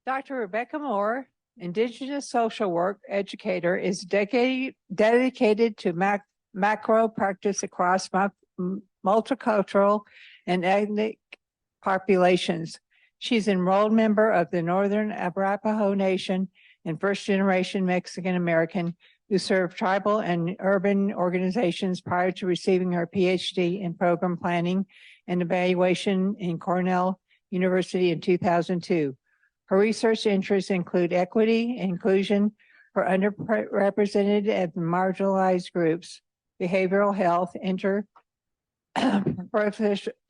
Dr. Rebecca Moore, Indigenous social work educator, is dedicated to macro practice across multicultural and ethnic populations. She's an enrolled member of the Northern Arapaho Nation and first-generation Mexican American who served tribal and urban organizations prior to receiving her PhD in program planning and evaluation in Cornell University in 2002. Her research interests include equity and inclusion for underrepresented and marginalized groups, behavioral health,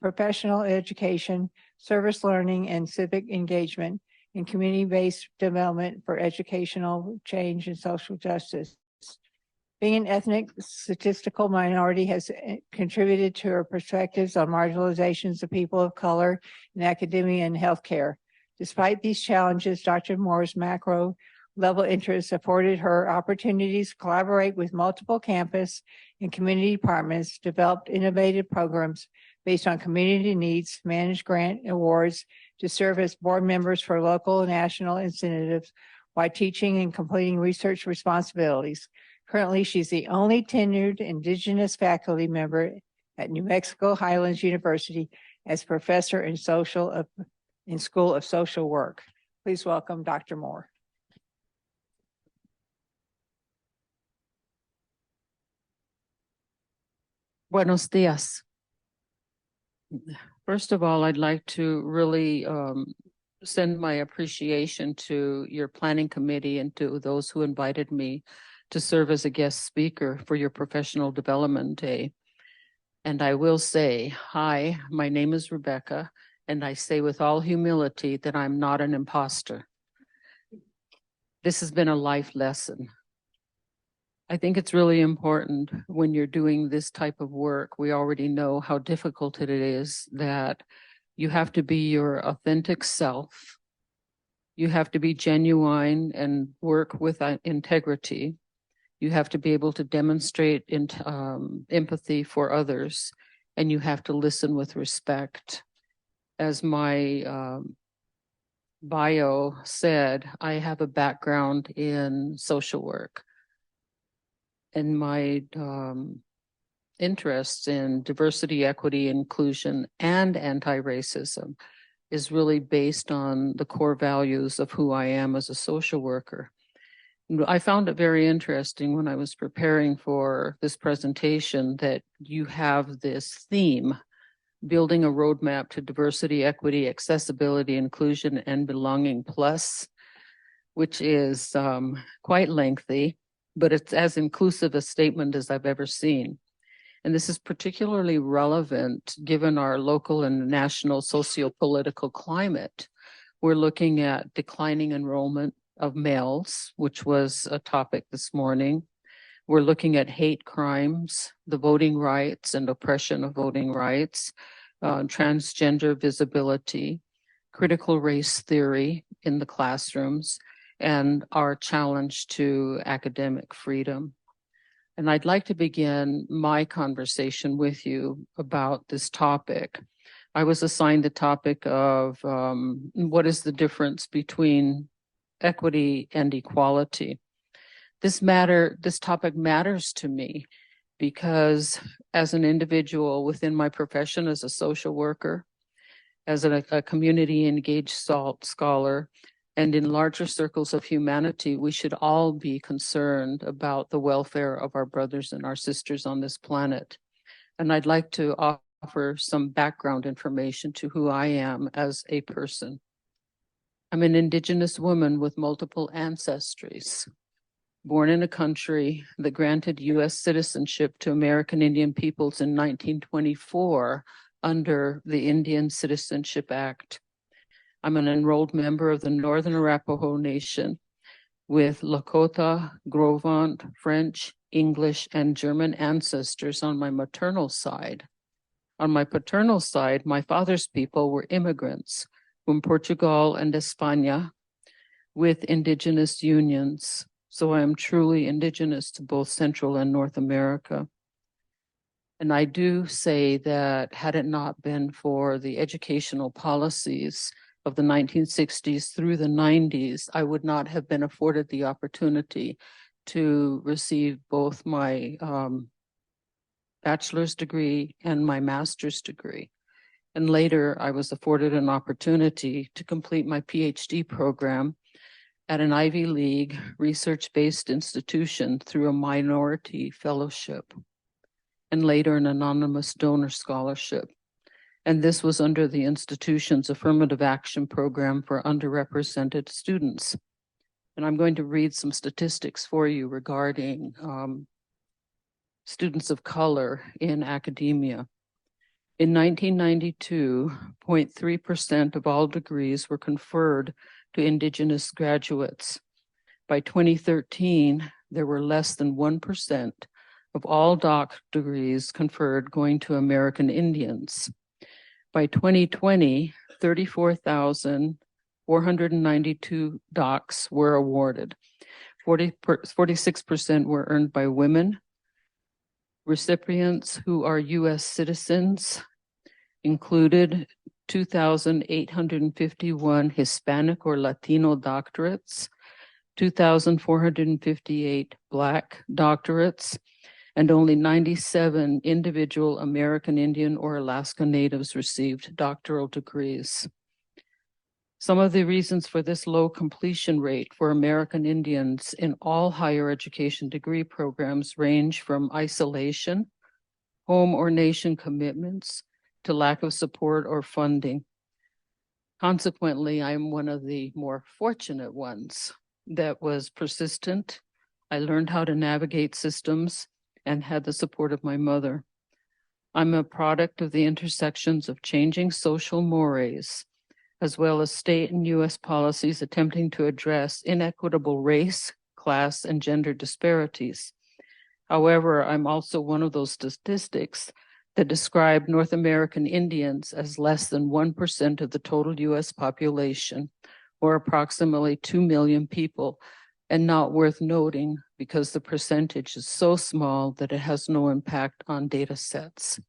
professional education, service learning, and civic engagement, and community-based development for educational change and social justice. Being an ethnic statistical minority has contributed to her perspectives on marginalizations of people of color in academia and healthcare. Despite these challenges, Dr. Moore's macro level interests afforded her opportunities to collaborate with multiple campus and community departments, developed innovative programs based on community needs, managed grant awards to serve as board members for local and national incentives while teaching and completing research responsibilities. Currently, she's the only tenured Indigenous faculty member at New Mexico Highlands University as professor in School of Social Work. Please welcome Dr. Moore. Buenos dias. First of all, I'd like to really send my appreciation to your planning committee and to those who invited me to serve as a guest speaker for your Professional Development Day. And I will say, hi, my name is Rebecca, and I say with all humility that I'm not an imposter. This has been a life lesson. I think it's really important when you're doing this type of work, we already know how difficult it is, that you have to be your authentic self. You have to be genuine and work with integrity. You have to be able to demonstrate empathy for others, and you have to listen with respect. As my bio said, I have a background in social work, and my interest in diversity, equity, inclusion, and anti-racism is really based on the core values of who I am as a social worker. I found it very interesting when I was preparing for this presentation that you have this theme, building a roadmap to diversity, equity, accessibility, inclusion, and belonging plus, which is quite lengthy, but it's as inclusive a statement as I've ever seen. And this is particularly relevant given our local and national socio-political climate. We're looking at declining enrollment of males, which was a topic this morning. We're looking at hate crimes, the voting rights and oppression of voting rights, transgender visibility, critical race theory in the classrooms, and our challenge to academic freedom. And I'd like to begin my conversation with you about this topic. I was assigned the topic of what is the difference between equity and equality. This topic matters to me because as an individual within my profession as a social worker, as a community engaged scholar, and in larger circles of humanity, we should all be concerned about the welfare of our brothers and our sisters on this planet. And I'd like to offer some background information to who I am as a person. I'm an Indigenous woman with multiple ancestries, born in a country that granted U.S. citizenship to American Indian peoples in 1924 under the Indian Citizenship Act. I'm an enrolled member of the Northern Arapaho Nation with Lakota, Gros Ventre, French, English, and German ancestors on my maternal side. On my paternal side, my father's people were immigrants from Portugal and España with indigenous unions. So I am truly indigenous to both Central and North America. And I do say that had it not been for the educational policies of the 1960s through the 90s, I would not have been afforded the opportunity to receive both my bachelor's degree and my master's degree. And later, I was afforded an opportunity to complete my PhD program at an Ivy League research-based institution through a minority fellowship, and later an anonymous donor scholarship. And this was under the institution's affirmative action program for underrepresented students. And I'm going to read some statistics for you regarding students of color in academia. In 1992, 0.3% of all degrees were conferred to Indigenous graduates. By 2013, there were less than 1% of all doc degrees conferred going to American Indians. By 2020, 34,492 docs were awarded. 46% were earned by women. Recipients who are U.S. citizens included 2,851 Hispanic or Latino doctorates, 2,458 Black doctorates, and only 97 individual American Indian or Alaska Natives received doctoral degrees. Some of the reasons for this low completion rate for American Indians in all higher education degree programs range from isolation, home or nation commitments, to lack of support or funding. Consequently, I'm one of the more fortunate ones that was persistent. I learned how to navigate systems and had the support of my mother. I'm a product of the intersections of changing social mores, as well as state and U.S. policies attempting to address inequitable race, class, and gender disparities. However, I'm also one of those statistics that describe North American Indians as less than 1% of the total U.S. population, or approximately 2 million people, and not worth noting because the percentage is so small that it has no impact on data sets.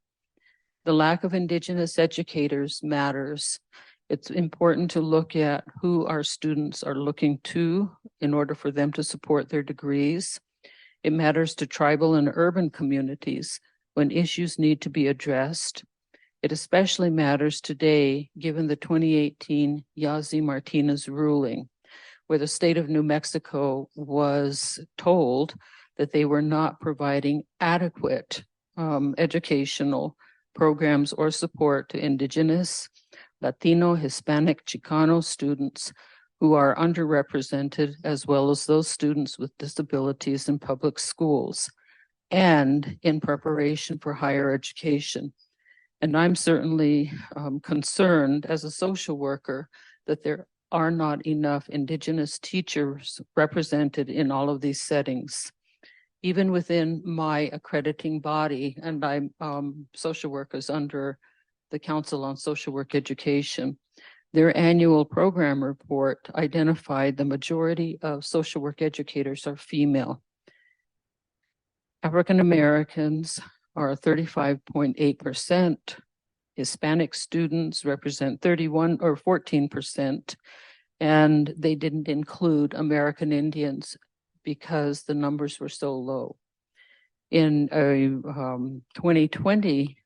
The lack of Indigenous educators matters. It's important to look at who our students are looking to in order for them to support their degrees. It matters to tribal and urban communities when issues need to be addressed. It especially matters today, given the 2018 Yazzie Martinez ruling, where the state of New Mexico was told that they were not providing adequate educational programs or support to Indigenous, Latino, Hispanic, Chicano students who are underrepresented, as well as those students with disabilities in public schools and in preparation for higher education. And I'm certainly concerned as a social worker that there are not enough Indigenous teachers represented in all of these settings. Even within my accrediting body, and I'm social workers under the Council on Social Work Education, their annual program report identified the majority of social work educators are female. African Americans are 35.8%. Hispanic students represent 31 or 14%, and they didn't include American Indians because the numbers were so low. In a 2020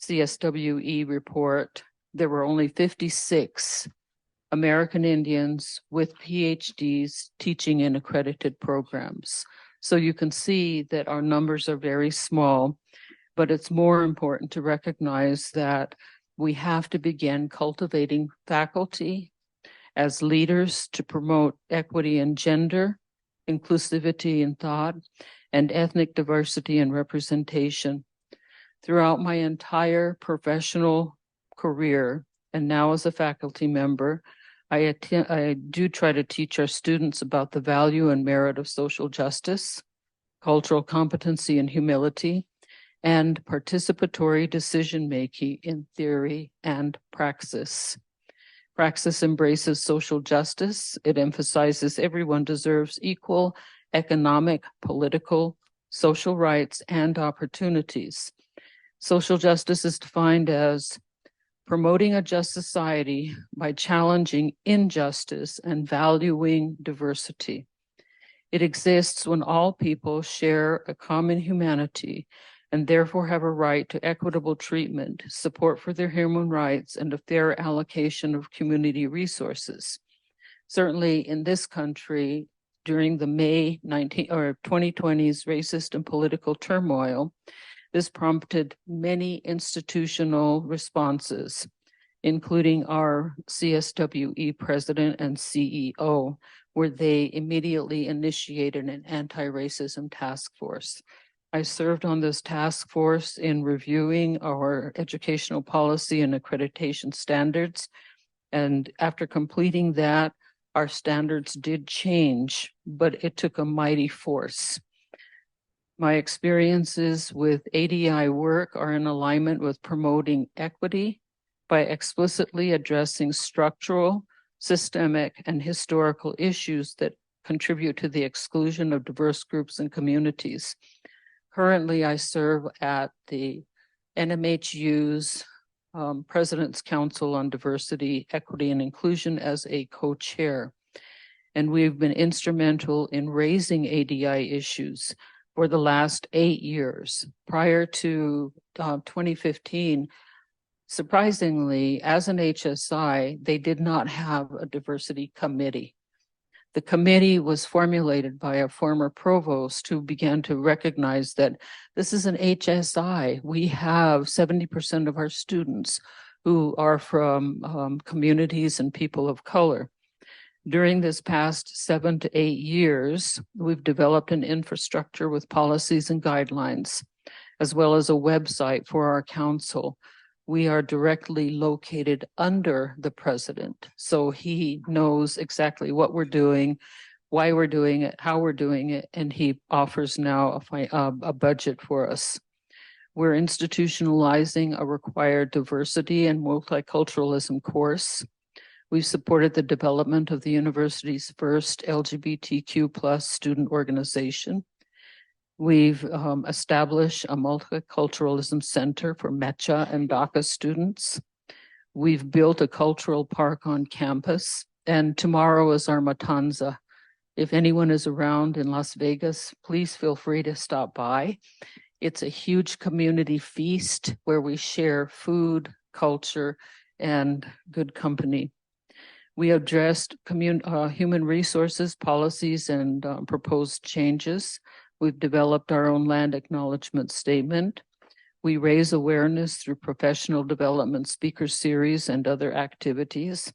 CSWE report, there were only 56 American Indians with PhDs teaching in accredited programs. So you can see that our numbers are very small, but it's more important to recognize that we have to begin cultivating faculty as leaders to promote equity in gender, inclusivity in thought, and ethnic diversity and representation. Throughout my entire professional career, and now as a faculty member, I do try to teach our students about the value and merit of social justice, cultural competency and humility, and participatory decision-making in theory and praxis. Praxis embraces social justice. It emphasizes everyone deserves equal economic, political, social rights, and opportunities. Social justice is defined as promoting a just society by challenging injustice and valuing diversity. It exists when all people share a common humanity and therefore have a right to equitable treatment, support for their human rights, and a fair allocation of community resources. Certainly in this country, during the May 2020's racist and political turmoil, this prompted many institutional responses, including our CSWE president and CEO, where they immediately initiated an anti-racism task force. I served on this task force in reviewing our educational policy and accreditation standards. And after completing that, our standards did change, but it took a mighty force. My experiences with ADI work are in alignment with promoting equity by explicitly addressing structural, systemic, and historical issues that contribute to the exclusion of diverse groups and communities. Currently, I serve at the NMHU's President's Council on Diversity, Equity, and Inclusion as a co-chair. And we've been instrumental in raising ADI issues for the last 8 years. Prior to 2015, surprisingly, as an HSI, they did not have a diversity committee. The committee was formulated by a former provost who began to recognize that this is an HSI. We have 70% of our students who are from communities and people of color. During this past 7 to 8 years, we've developed an infrastructure with policies and guidelines, as well as a website for our council. We are directly located under the president, so he knows exactly what we're doing, why we're doing it, how we're doing it, and he offers now a budget for us. We're institutionalizing a required diversity and multiculturalism course. We've supported the development of the university's first LGBTQ+ student organization. We've established a multiculturalism center for MECHA and DACA students. We've built a cultural park on campus, and tomorrow is our Matanza. If anyone is around in Las Vegas, please feel free to stop by. It's a huge community feast where we share food, culture, and good company. We addressed human resources, policies, and proposed changes. We've developed our own land acknowledgement statement. We raise awareness through professional development speaker series and other activities.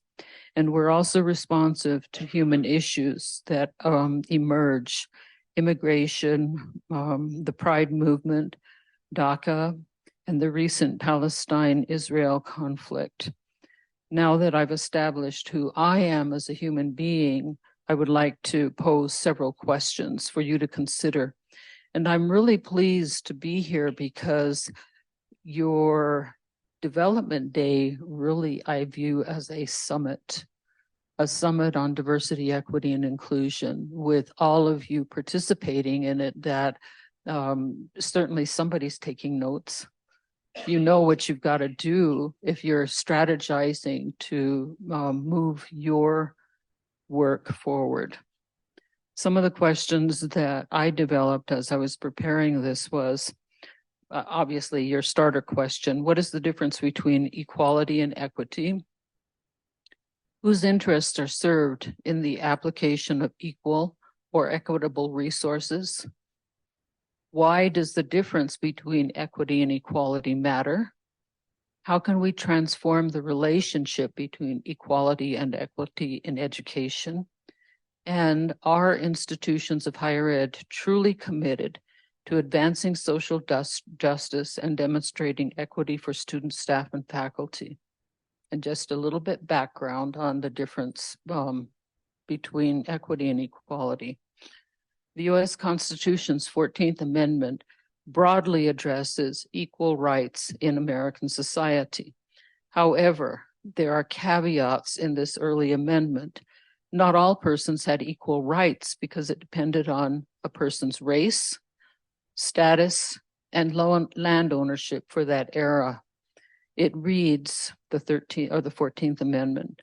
And we're also responsive to human issues that emerge: immigration, the Pride movement, DACA, and the recent Palestine-Israel conflict. Now that I've established who I am as a human being, I would like to pose several questions for you to consider. And I'm really pleased to be here because your development day really I view as a summit on diversity, equity, and inclusion, with all of you participating in it, that certainly somebody's taking notes. You know what you've got to do if you're strategizing to move your work forward. Some of the questions that I developed as I was preparing this was, obviously your starter question: what is the difference between equality and equity? Whose interests are served in the application of equal or equitable resources? Why does the difference between equity and equality matter? How can we transform the relationship between equality and equity in education? And are institutions of higher ed truly committed to advancing social justice and demonstrating equity for students, staff, and faculty? And just a little bit background on the difference between equity and equality. The U.S. Constitution's 14th Amendment broadly addresses equal rights in American society. However, there are caveats in this early amendment. Not all persons had equal rights because it depended on a person's race, status, and land ownership for that era. It reads the 13th or the 14th Amendment.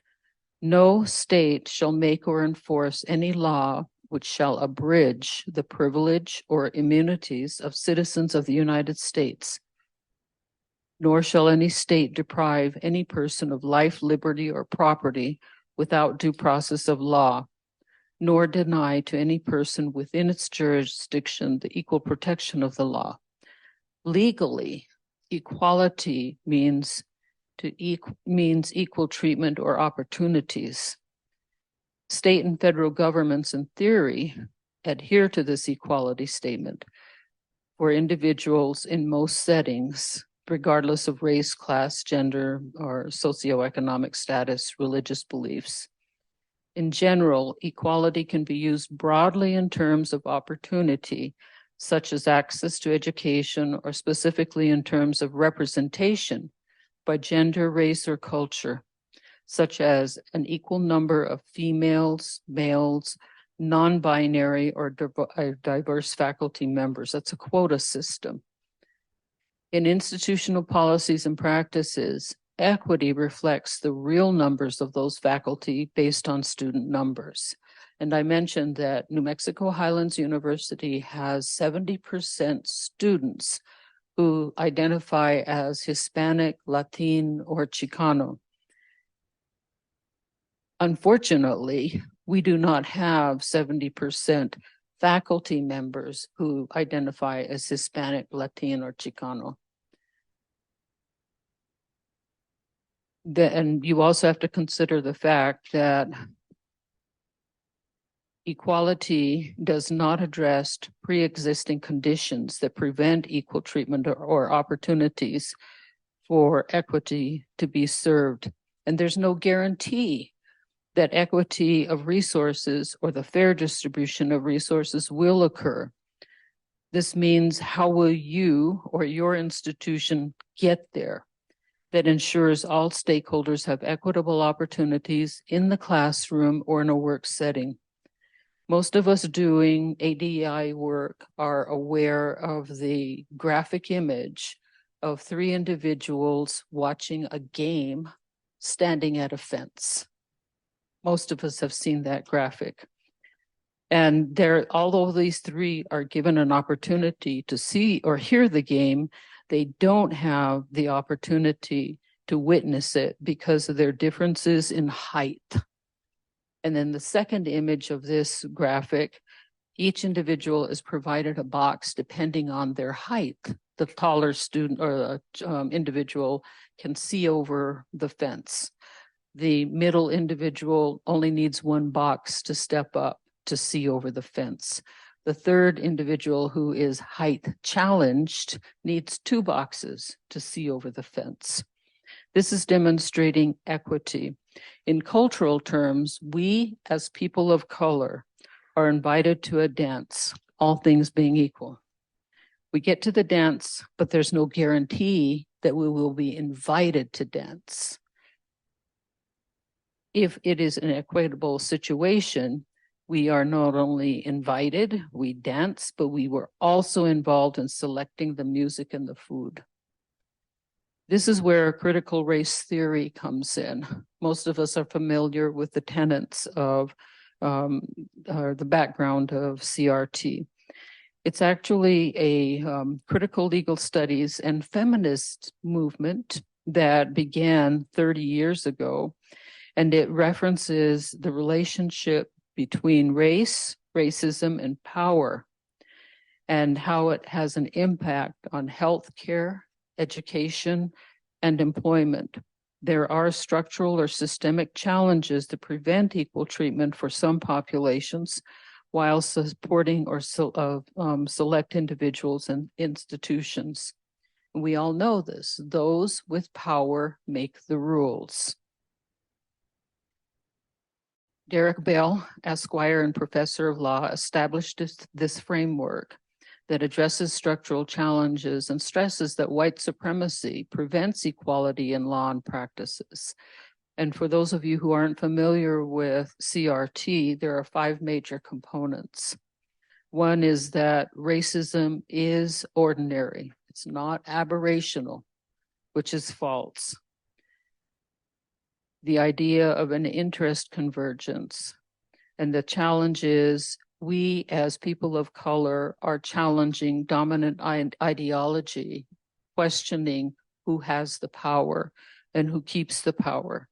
No state shall make or enforce any law which shall abridge the privilege or immunities of citizens of the United States, nor shall any state deprive any person of life, liberty, or property without due process of law, nor deny to any person within its jurisdiction the equal protection of the law. Legally, equality means equal treatment or opportunities. State and federal governments, in theory, adhere to this equality statement for individuals in most settings, regardless of race, class, gender, or socioeconomic status, religious beliefs. In general, equality can be used broadly in terms of opportunity, such as access to education, or specifically in terms of representation by gender, race, or culture, such as an equal number of females, males, non-binary, or diverse faculty members. That's a quota system. In institutional policies and practices, equity reflects the real numbers of those faculty based on student numbers. And I mentioned that New Mexico Highlands University has 70% students who identify as Hispanic, Latin, or Chicano. Unfortunately, we do not have 70% faculty members who identify as Hispanic, Latin, or Chicano. And you also have to consider the fact that equality does not address pre-existing conditions that prevent equal treatment or opportunities for equity to be served. And there's no guarantee that equity of resources or the fair distribution of resources will occur. This means, how will you or your institution get there that ensures all stakeholders have equitable opportunities in the classroom or in a work setting? Most of us doing ADI work are aware of the graphic image of 3 individuals watching a game standing at a fence. Most of us have seen that graphic. And although these 3 are given an opportunity to see or hear the game, they don't have the opportunity to witness it because of their differences in height. And then the second image of this graphic, each individual is provided a box depending on their height. The taller student or individual can see over the fence. The middle individual only needs 1 box to step up to see over the fence. The third individual, who is height challenged, needs 2 boxes to see over the fence. This is demonstrating equity. In cultural terms, we as people of color are invited to a dance, all things being equal. We get to the dance, but there's no guarantee that we will be invited to dance. If it is an equitable situation, we are not only invited, we dance, but we were also involved in selecting the music and the food. This is where critical race theory comes in. Most of us are familiar with the tenets of the background of CRT. It's actually a critical legal studies and feminist movement that began 30 years ago. And it references the relationship between race, racism, and power, and how it has an impact on healthcare, education, and employment. There are structural or systemic challenges that prevent equal treatment for some populations while supporting or select individuals and institutions. We all know this. Those with power make the rules. Derek Bell, Esquire and Professor of Law, established this framework that addresses structural challenges and stresses that white supremacy prevents equality in law and practices. And for those of you who aren't familiar with CRT, there are 5 major components. One is that racism is ordinary. It's not aberrational, which is false. The idea of an interest convergence. And the challenge is we as people of color are challenging dominant ideology, questioning who has the power and who keeps the power.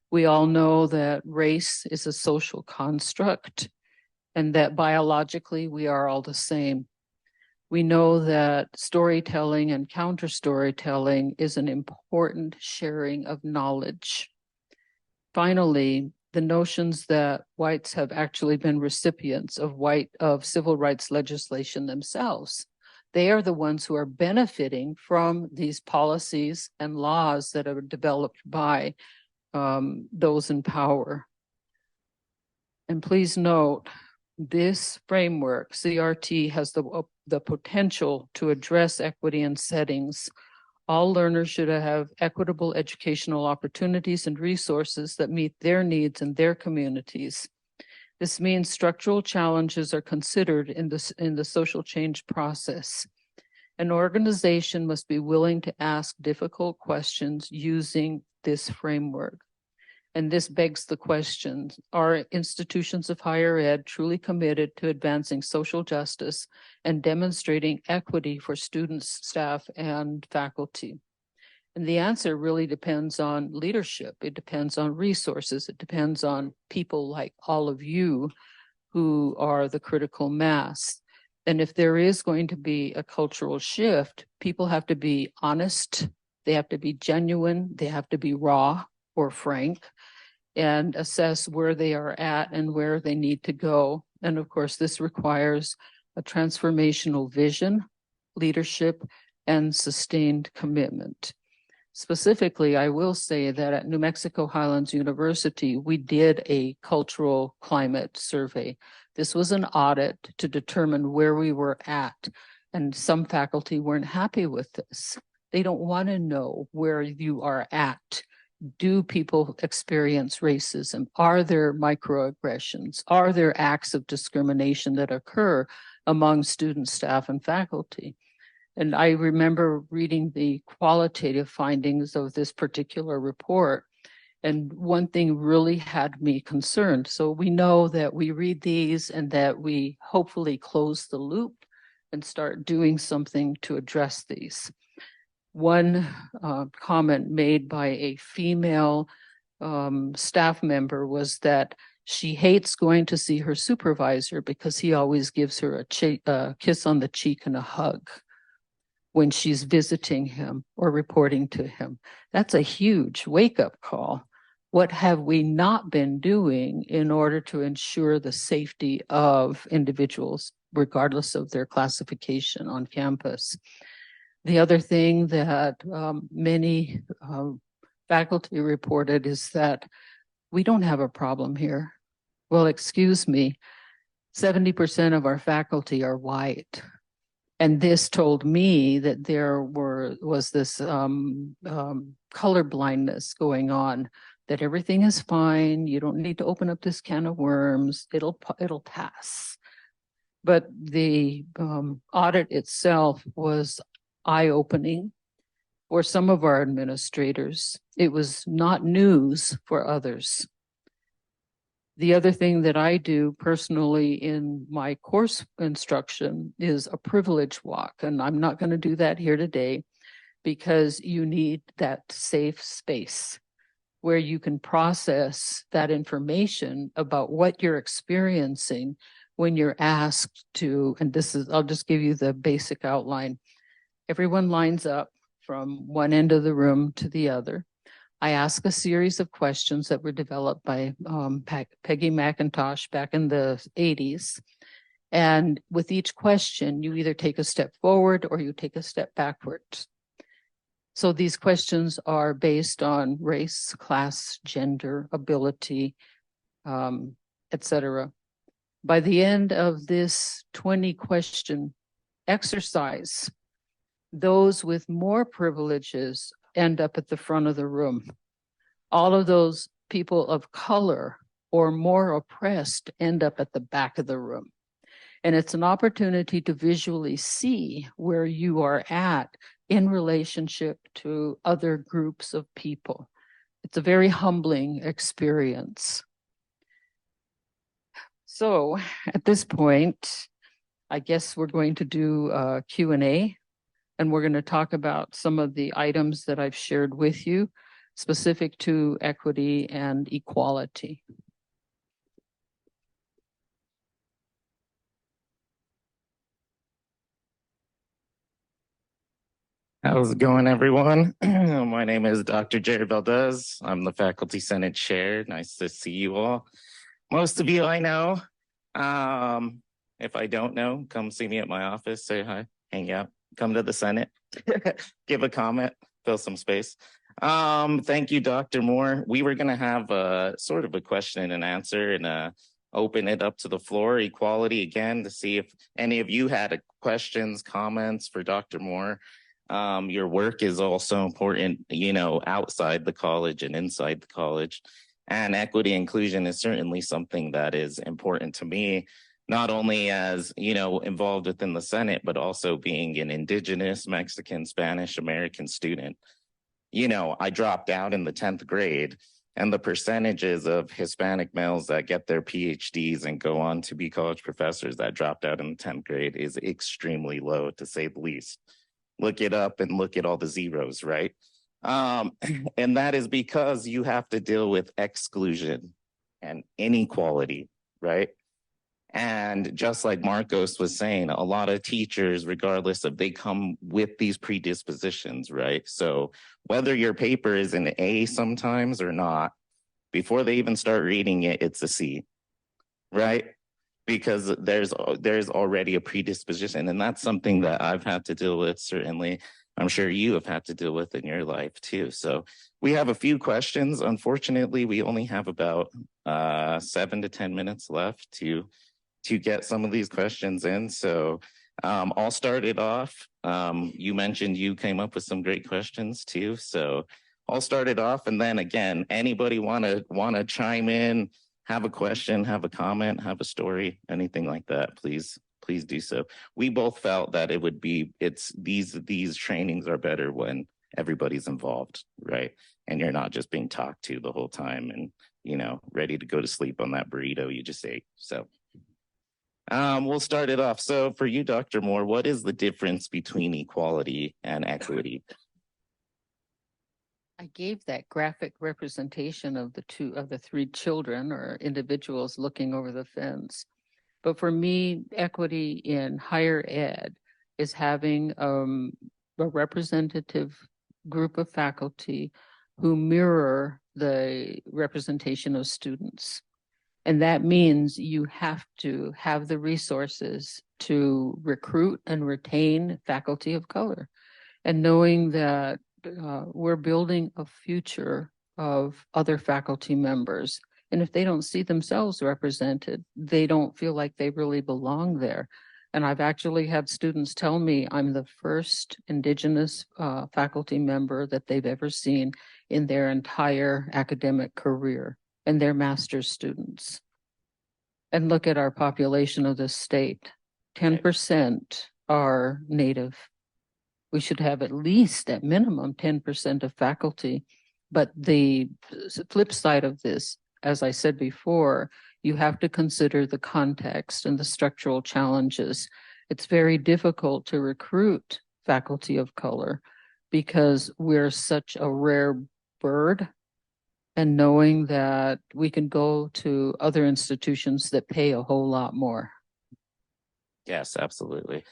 We all know that race is a social construct and that biologically we are all the same. We know that storytelling and counter storytelling is an important sharing of knowledge. Finally, the notions that whites have actually been recipients of civil rights legislation themselves. They are the ones who are benefiting from these policies and laws that are developed by those in power. And please note, this framework, CRT, has the potential to address equity in settings. All learners should have equitable educational opportunities and resources that meet their needs and their communities. This means structural challenges are considered in the social change process. An organization must be willing to ask difficult questions using this framework. And this begs the question, are institutions of higher ed truly committed to advancing social justice and demonstrating equity for students, staff, and faculty? And the answer really depends on leadership. It depends on resources. It depends on people like all of you who are the critical mass. And if there is going to be a cultural shift, people have to be honest, they have to be genuine, they have to be raw or frank, and assess where they are at and where they need to go. And of course, this requires a transformational vision, leadership, and sustained commitment. Specifically, I will say that at New Mexico Highlands University, we did a cultural climate survey. This was an audit to determine where we were at, and some faculty weren't happy with this. They don't want to know where you are at. Do people experience racism? Are there microaggressions? Are there acts of discrimination that occur among students, staff, and faculty? And I remember reading the qualitative findings of this particular report, and one thing really had me concerned. So we know that we read these and that we hopefully close the loop and start doing something to address these. One comment made by a female staff member was that she hates going to see her supervisor because he always gives her a kiss on the cheek and a hug when she's visiting him or reporting to him. That's a huge wake-up call. What have we not been doing in order to ensure the safety of individuals, regardless of their classification on campus? The other thing that many faculty reported is that we don't have a problem here. Well, excuse me, 70% of our faculty are white. And this told me that there was this color blindness going on, that everything is fine. You don't need to open up this can of worms. It'll pass. But the audit itself was eye-opening for some of our administrators. It was not news for others. The other thing that I do personally in my course instruction is a privilege walk, and I'm not going to do that here today because you need that safe space where you can process that information about what you're experiencing when you're asked to, and this is, I'll just give you the basic outline. Everyone lines up from one end of the room to the other. I ask a series of questions that were developed by Peggy McIntosh back in the 80s. And with each question, you either take a step forward or you take a step backwards. So these questions are based on race, class, gender, ability, etc. By the end of this 20-question exercise, those with more privileges end up at the front of the room. All of those people of color or more oppressed end up at the back of the room. And it's an opportunity to visually see where you are at in relationship to other groups of people. It's a very humbling experience. So at this point, I guess we're going to do a Q&A, and we're going to talk about some of the items that I've shared with you specific to equity and equality. How's it going, everyone? My name is Dr. Jared Valdez. I'm the Faculty Senate Chair. Nice to see you all. Most of you I know. If I don't know, come see me at my office, say hi, hang out, come to the Senate, give a comment, fill some space. Thank you, Dr. Moore. We were going to have a sort of a question and answer and open it up to the floor, equality again, to see if any of you had questions, comments for Dr. Moore. Your work is also important, you know, outside the college and inside the college. And equity inclusion is certainly something that is important to me, not only as, you know, involved within the Senate, but also being an Indigenous, Mexican, Spanish American student. You know, I dropped out in the 10th grade, and the percentages of Hispanic males that get their PhDs and go on to be college professors that dropped out in the 10th grade is extremely low, to say the least. Look it up and look at all the zeros, right? And that is because you have to deal with exclusion and inequality, right? And just like Marcos was saying, a lot of teachers, regardless of, they come with these predispositions, right? So whether your paper is an A sometimes or not, before they even start reading it, it's a C, right? Because there's already a predisposition, and that's something that I've had to deal with, certainly. I'm sure you have had to deal with in your life too. So we have a few questions. Unfortunately, we only have about 7 to 10 minutes left to get some of these questions in. So I'll start it off. You mentioned you came up with some great questions too. So I'll start it off, and then again, anybody wanna chime in, have a question, have a comment, have a story, anything like that, please do so. We both felt that it would be, these trainings are better when everybody's involved, right? And you're not just being talked to the whole time and, you know, ready to go to sleep on that burrito you just ate. So we'll start it off. So for you, Dr. Moore, what is the difference between equality and equity? I gave that graphic representation of the three children or individuals looking over the fence. But for me, equity in higher ed is having a representative group of faculty who mirror the representation of students. And that means you have to have the resources to recruit and retain faculty of color. And knowing that we're building a future of other faculty members. And if they don't see themselves represented, they don't feel like they really belong there. And I've actually had students tell me I'm the first Indigenous faculty member that they've ever seen in their entire academic career, and they're master's students. And look at our population of this state. 10% are Native. We should have at least, at minimum, 10% of faculty. But the flip side of this, as I said before, you have to consider the context and the structural challenges. It's very difficult to recruit faculty of color because we're such a rare bird, and knowing that we can go to other institutions that pay a whole lot more. Yes, absolutely.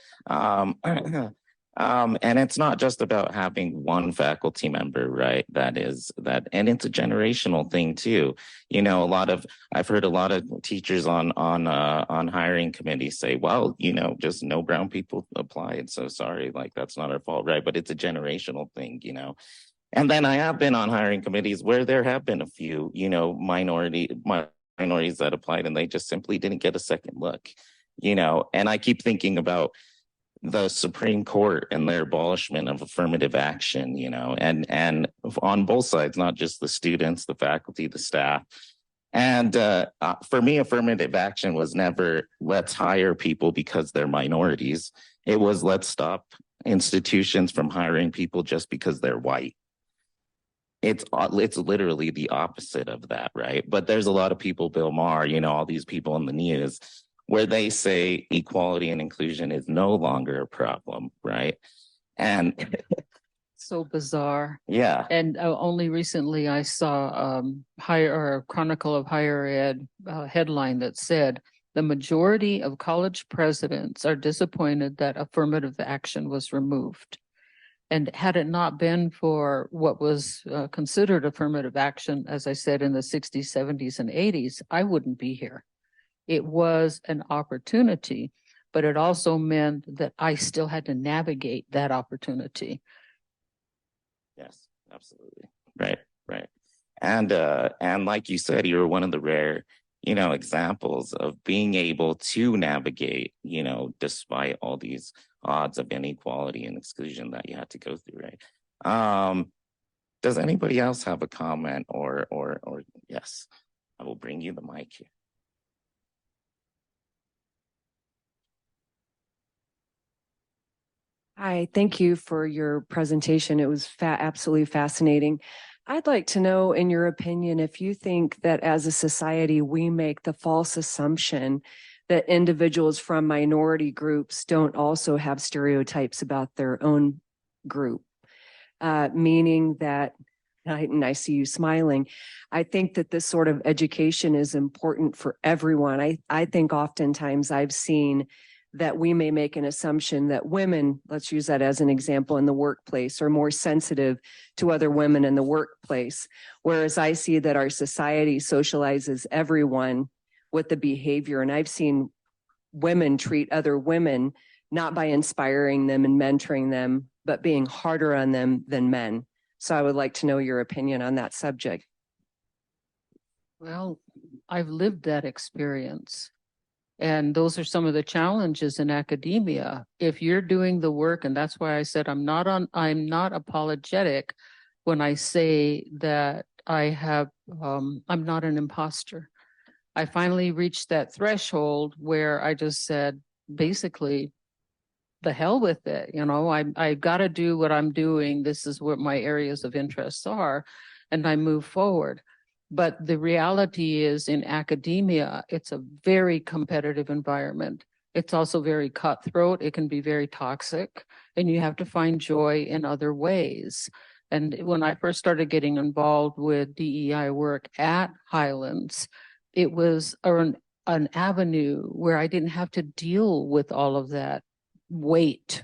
And it's not just about having one faculty member, right? And it's a generational thing too. You know, I've heard a lot of teachers on hiring committees say, well, you know, just no brown people applied. So sorry, like that's not our fault, right? But it's a generational thing, you know. And then I have been on hiring committees where there have been a few, you know, minorities that applied and they just simply didn't get a second look, you know. And I keep thinking about the Supreme Court and their abolishment of affirmative action, you know, and on both sides, not just the students, the faculty, the staff. And for me, affirmative action was never let's hire people because they're minorities. It was let's stop institutions from hiring people just because they're white. It's literally the opposite of that, right? But there's a lot of people, Bill Maher, you know, all these people in the news, where they say equality and inclusion is no longer a problem, right? And So bizarre. yeah, And only recently I saw a Chronicle of Higher Ed headline that said the majority of college presidents are disappointed that affirmative action was removed. And had it not been for what was considered affirmative action, as I said, in the 60s, 70s, and 80s, I wouldn't be here. It was an opportunity, but it also meant that I still had to navigate that opportunity. yes, absolutely. Right, right. And like you said, you're one of the rare, you know, examples of being able to navigate, you know, despite all these odds of inequality and exclusion that you had to go through, right? Does anybody else have a comment or yes, I will bring you the mic here. Hi, thank you for your presentation. It was absolutely fascinating. I'd like to know, in your opinion, if you think that as a society, we make the false assumption that individuals from minority groups don't also have stereotypes about their own group, meaning that, and I see you smiling, I think that this sort of education is important for everyone. I think oftentimes I've seen that we may make an assumption that women, let's use that as an example, in the workplace are more sensitive to other women in the workplace. Whereas I see that our society socializes everyone with the behavior. And I've seen women treat other women not by inspiring them and mentoring them, but being harder on them than men. So I would like to know your opinion on that subject. Well, I've lived that experience. And those are some of the challenges in academia. If you're doing the work, and that's why I said I'm not apologetic when I say that I'm not an imposter. I finally reached that threshold where I just said, basically, the hell with it. You know, I got to do what I'm doing. This is what my areas of interest are, and I move forward. But the reality is, in academia, it's a very competitive environment. It's also very cutthroat. It can be very toxic, and you have to find joy in other ways. And when I first started getting involved with DEI work at Highlands, it was an avenue where I didn't have to deal with all of that weight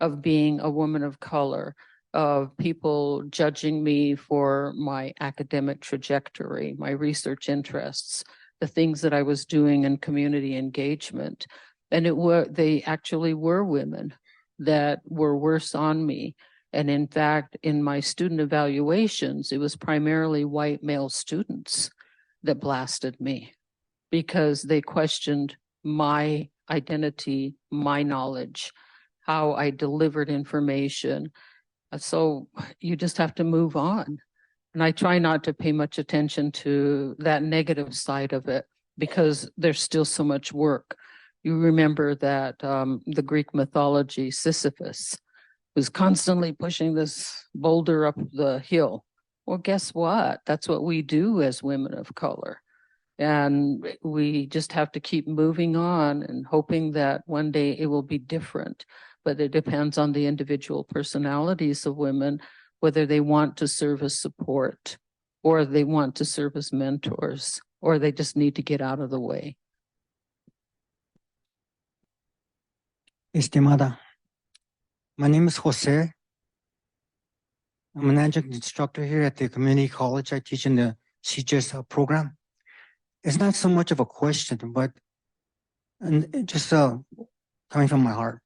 of being a woman of color, of people judging me for my academic trajectory, my research interests, the things that I was doing in community engagement. And they actually were women that were worse on me. And in fact, in my student evaluations, it was primarily white male students that blasted me because they questioned my identity, my knowledge, how I delivered information. So you just have to move on. And I try not to pay much attention to that negative side of it because there's still so much work. You remember that the Greek mythology, Sisyphus was constantly pushing this boulder up the hill. Well, guess what? That's what we do as women of color. And we just have to keep moving on and hoping that one day it will be different. But it depends on the individual personalities of women, whether they want to serve as support or they want to serve as mentors, or they just need to get out of the way. Estimada, my name is Jose. I'm an adjunct instructor here at the community college. I teach in the CGS program. It's not so much of a question, but just coming from my heart.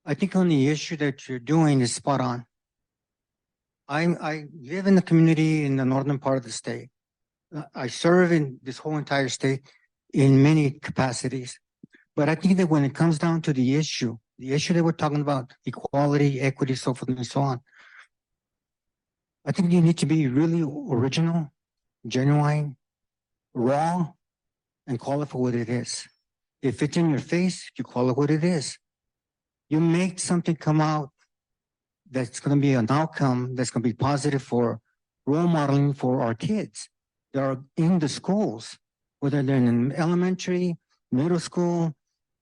I think on the issue that you're doing is spot on. I live in the community in the northern part of the state. I serve in this whole entire state in many capacities. But I think that when it comes down to the issue that we're talking about, equality, equity, so forth and so on, I think you need to be really original, genuine, raw, and call it for what it is. If it's in your face, you call it what it is. You make something come out that's going to be an outcome that's going to be positive for role modeling for our kids that are in the schools, whether they're in elementary, middle school,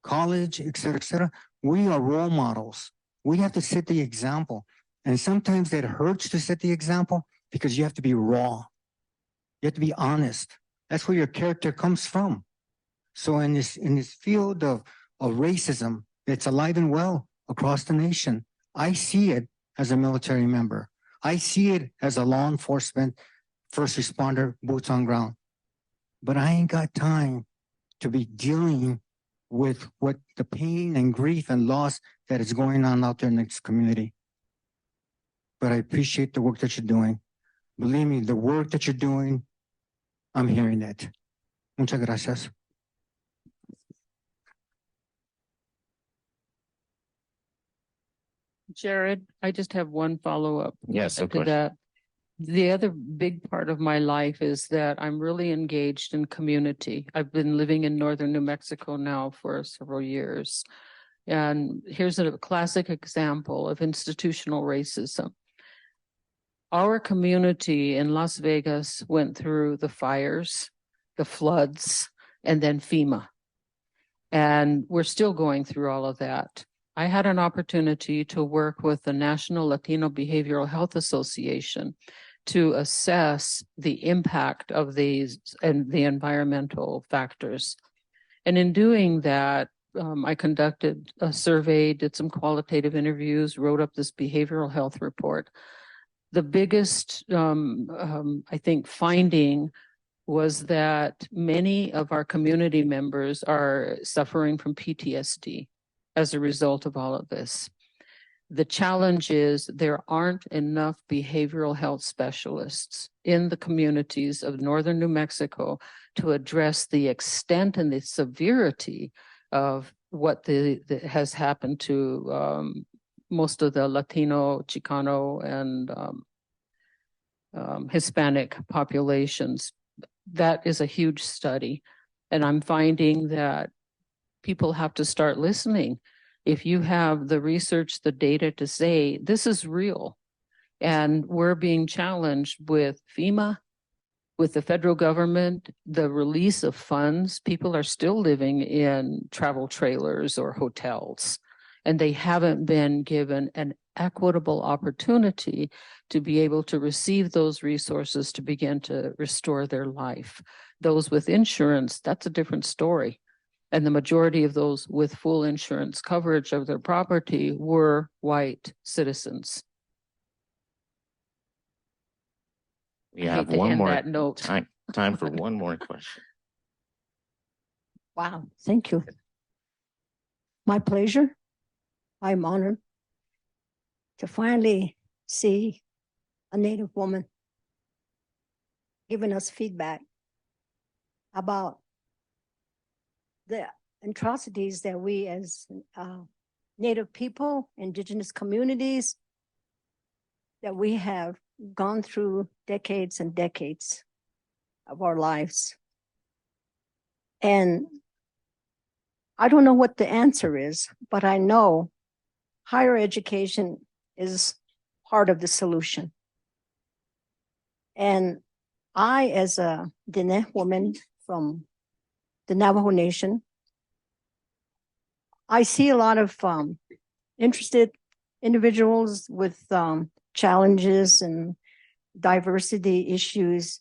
college, et cetera, et cetera. We are role models. We have to set the example. And sometimes that hurts to set the example because you have to be raw. You have to be honest. That's where your character comes from. So in this field of racism that's alive and well across the nation, I see it as a military member. I see it as a law enforcement first responder, boots on ground. But I ain't got time to be dealing with what the pain and grief and loss that is going on out there in this community. But I appreciate the work that you're doing. Believe me, the work that you're doing, I'm hearing that. Muchas gracias. Jared, I just have one follow-up Yes, of to course. that. The other big part of my life is that I'm really engaged in community. I've been living in northern New Mexico now for several years. And here's a classic example of institutional racism. Our community in Las Vegas went through the fires, the floods, and then FEMA. And we're still going through all of that. I had an opportunity to work with the National Latino Behavioral Health Association to assess the impact of these and the environmental factors. And in doing that, I conducted a survey, did some qualitative interviews, wrote up this behavioral health report. The biggest, I think, finding was that many of our community members are suffering from PTSD as a result of all of this. The challenge is there aren't enough behavioral health specialists in the communities of northern New Mexico to address the extent and the severity of what has happened to most of the Latino, Chicano, and Hispanic populations. That is a huge study. And I'm finding that people have to start listening. If you have the research, the data to say, this is real, and we're being challenged with FEMA, with the federal government, the release of funds, people are still living in travel trailers or hotels, and they haven't been given an equitable opportunity to be able to receive those resources to begin to restore their life. Those with insurance, that's a different story. And the majority of those with full insurance coverage of their property were white citizens. We I have hate to one end more that note. time for one more question. Wow, thank you. My pleasure. I'm honored to finally see a Native woman giving us feedback about the atrocities that we as Native people, indigenous communities, that we have gone through decades and decades of our lives. And I don't know what the answer is, but I know higher education is part of the solution. And I, as a Diné woman from the Navajo Nation, I see a lot of interested individuals with challenges and diversity issues.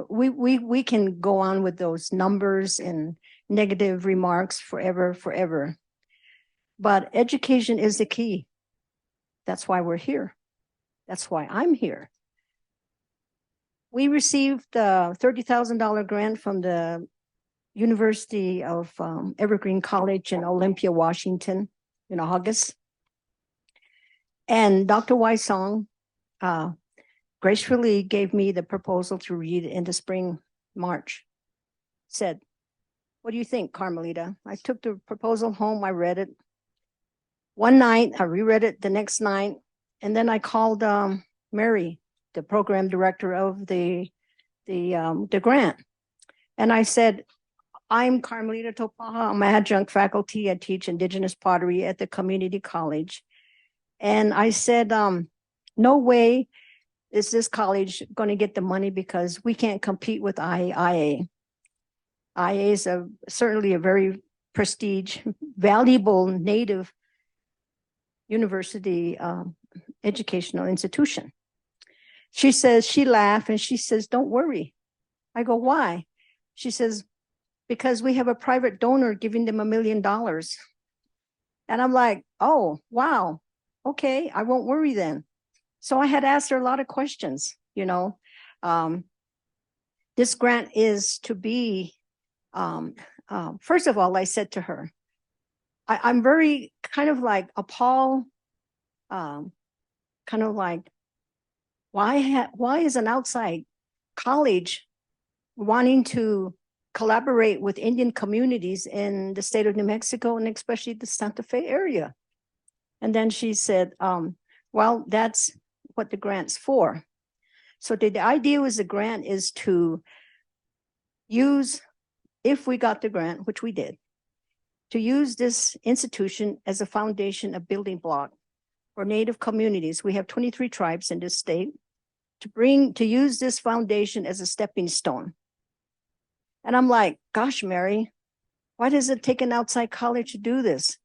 We can go on with those numbers and negative remarks forever. But education is the key. That's why we're here. That's why I'm here. We received a $30,000 grant from the University of Evergreen College in Olympia, Washington in August. And Dr. Wysong gracefully gave me the proposal to read in the spring, March. Said, what do you think, Carmelita? I took the proposal home, I read it. One night, I reread it the next night, and then I called Mary, the program director of the grant. And I said, I'm Carmelita Topaja. I'm adjunct faculty. I teach Indigenous pottery at the community college. And I said, no way is this college going to get the money because we can't compete with IAA. IAA is certainly a very prestige, valuable Native university educational institution. She says, she laughed and she says, don't worry. I go, why? She says, because we have a private donor giving them $1 million. And I'm like, oh, wow. Okay, I won't worry then. So I had asked her a lot of questions, you know. This grant is to be, first of all, I said to her, I'm very kind of like appalled, kind of like, why is an outside college wanting to collaborate with Indian communities in the state of New Mexico and especially the Santa Fe area? And then she said, well, that's what the grant's for. So the idea was the grant is to use, if we got the grant, which we did, to use this institution as a foundation, a building block for Native communities. We have 23 tribes in this state, to use this foundation as a stepping stone. And I'm like, gosh, Mary, why does it take an outside college to do this?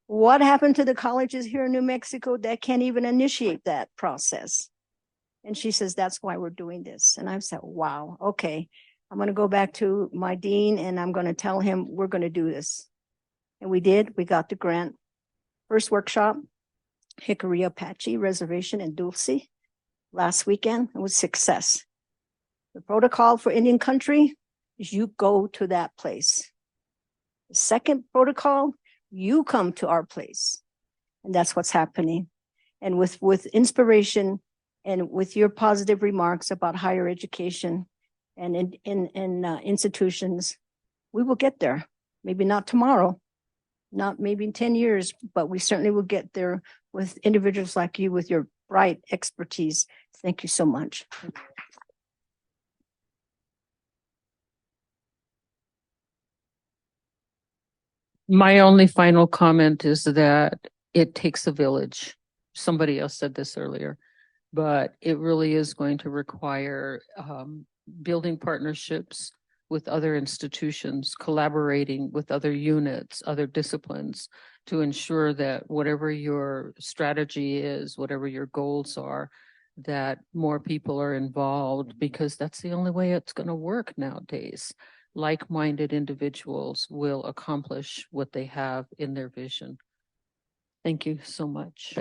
What happened to the colleges here in New Mexico that can't even initiate that process? And she says, that's why we're doing this. And I said, wow, okay. I'm going to go back to my dean and I'm going to tell him we're going to do this. And we did. We got the grant. First workshop, Hickory Apache Reservation in Dulce last weekend. It was success. The protocol for Indian country is you go to that place. The second protocol, you come to our place. And that's what's happening. And with inspiration and with your positive remarks about higher education and in institutions, we will get there. Maybe not tomorrow, not maybe in 10 years, but we certainly will get there with individuals like you with your bright expertise. Thank you so much. My only final comment is that it takes a village. Somebody else said this earlier, but it really is going to require building partnerships with other institutions, collaborating with other units, other disciplines to ensure that whatever your strategy is, whatever your goals are, that more people are involved, because that's the only way it's going to work nowadays. Like-minded individuals will accomplish what they have in their vision. Thank you so much.